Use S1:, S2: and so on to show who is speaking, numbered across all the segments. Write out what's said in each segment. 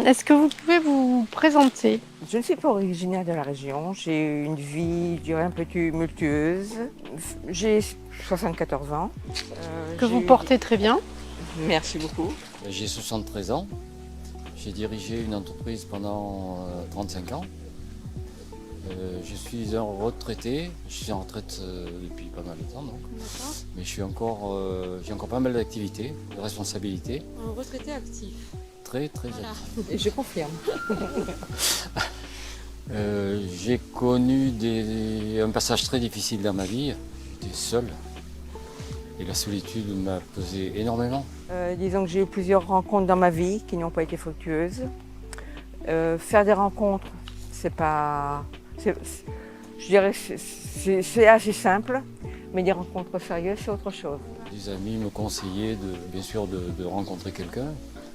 S1: est-ce que vous pouvez vous présenter?
S2: Je ne suis pas originaire de la région, j'ai une vie, je dirais, un peu tumultueuse. J'ai 74 ans.
S1: Que vous portez très bien.
S2: Merci beaucoup.
S3: J'ai 73 ans. J'ai dirigé une entreprise pendant 35 ans. Je suis un retraité. Je suis en retraite depuis pas mal de temps, donc. Mais j'ai encore pas mal d'activités, de responsabilités.
S4: Un retraité actif.
S3: Très actif.
S2: Et je confirme.
S3: J'ai connu un passage très difficile dans ma vie. J'étais seul. Et la solitude m'a pesé énormément.
S2: Disons que j'ai eu plusieurs rencontres dans ma vie qui n'ont pas été fructueuses. Faire des rencontres, je dirais que c'est assez simple, mais des rencontres sérieuses, c'est autre chose.
S3: Des amis me conseillaient bien sûr de rencontrer quelqu'un.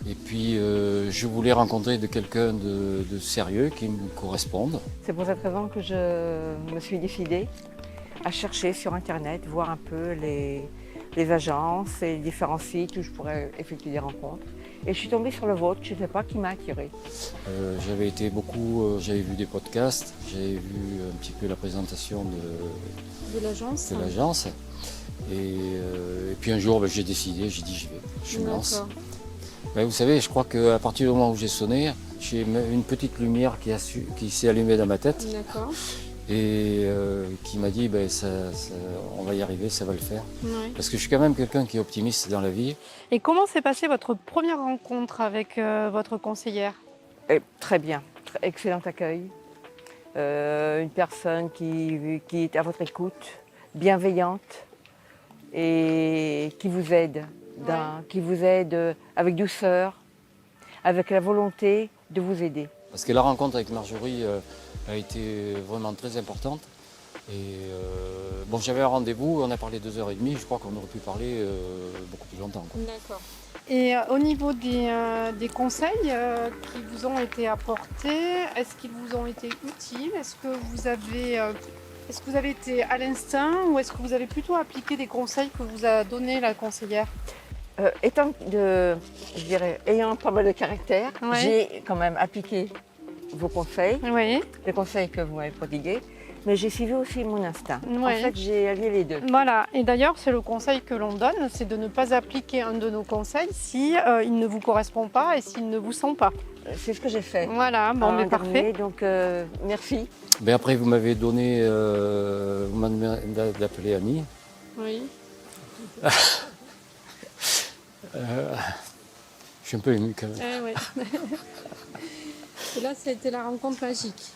S3: Et puis je voulais rencontrer quelqu'un de sérieux qui me corresponde.
S2: C'est pour cette raison que je me suis décidée à chercher sur Internet, voir un peu les agences et les différents sites où je pourrais effectuer des rencontres. Et je suis tombée sur le vôtre, je ne sais pas, qui m'a attirée.
S3: J'avais vu des podcasts, j'avais vu un petit peu la présentation
S4: De l'agence.
S3: Et puis un jour, j'ai décidé, j'ai dit j'y vais, je me lance.
S4: D'accord.
S3: Vous savez, je crois qu'à partir du moment où j'ai sonné, j'ai une petite lumière qui s'est allumée dans ma tête
S4: D'accord.
S3: et qui m'a dit on va y arriver, ça va le faire.
S4: Ouais.
S3: Parce que je suis quand même quelqu'un qui est optimiste dans la vie.
S1: Et comment s'est passée votre première rencontre avec votre conseillère?
S2: Et très bien, excellent accueil. Une personne qui est à votre écoute, bienveillante et qui vous aide. Qui vous aide avec douceur, avec la volonté de vous aider.
S3: Parce que la rencontre avec Marjorie a été vraiment très importante. Et j'avais un rendez-vous, on a parlé 2h30, je crois qu'on aurait pu parler beaucoup plus longtemps.
S4: D'accord.
S1: Et au niveau des conseils qui vous ont été apportés, est-ce qu'ils vous ont été utiles? Est-ce que vous avez été à l'instinct ou est-ce que vous avez plutôt appliqué des conseils que vous a donnés la conseillère?
S2: Ayant pas mal de caractère,
S1: Ouais.
S2: j'ai quand même appliqué vos conseils,
S1: Oui,
S2: les conseils que vous m'avez prodigués, mais j'ai suivi aussi mon instinct.
S1: Ouais.
S2: En fait, j'ai allié les deux.
S1: voilà. Et d'ailleurs, c'est le conseil que l'on donne, c'est de ne pas appliquer un de nos conseils si il ne vous correspond pas et s'il ne vous sent pas.
S2: C'est ce que j'ai fait.
S1: Voilà, bon, mais parfait.
S2: Donc, merci.
S3: Mais après, vous m'avez donné, vous m'avez demandé d'appeler Annie.
S4: Oui.
S3: Je suis un peu ému quand même.
S4: Ouais. Et là, ça a été la rencontre magique.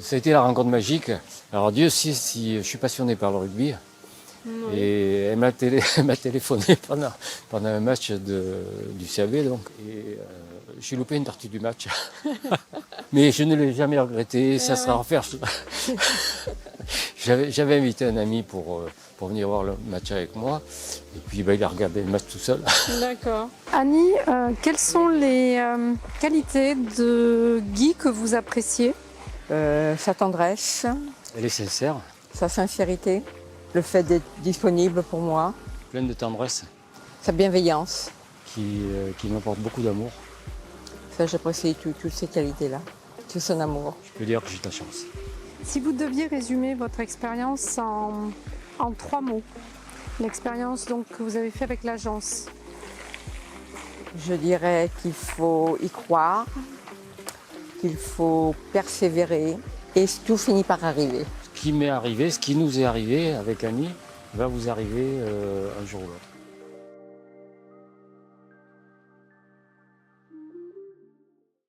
S3: Ça a été la rencontre magique. Alors Dieu sait si je suis passionné par le rugby.
S4: Oui.
S3: Et elle m'a téléphoné pendant un match du CAB. Donc. Et j'ai loupé une partie du match. Mais je ne l'ai jamais regretté, ça sera à refaire. J'avais invité un ami pour venir voir le match avec moi. Et puis il a regardé le match tout seul.
S4: D'accord.
S1: Annie, quelles sont les qualités de Guy que vous appréciez?
S2: Sa tendresse,
S3: Elle est sincère,
S2: sa sincérité, le fait d'être disponible pour moi,
S3: pleine de tendresse,
S2: sa bienveillance.
S3: qui m'apporte beaucoup d'amour.
S2: Ça, j'apprécie toutes ces qualités-là, tout son amour.
S3: Je peux dire que j'ai de la chance.
S1: Si vous deviez résumer votre expérience en 3 mots, l'expérience donc que vous avez fait avec l'agence.
S2: Je dirais qu'il faut y croire, qu'il faut persévérer et tout finit par arriver.
S3: Ce qui m'est arrivé, ce qui nous est arrivé avec Annie, va vous arriver un jour ou l'autre.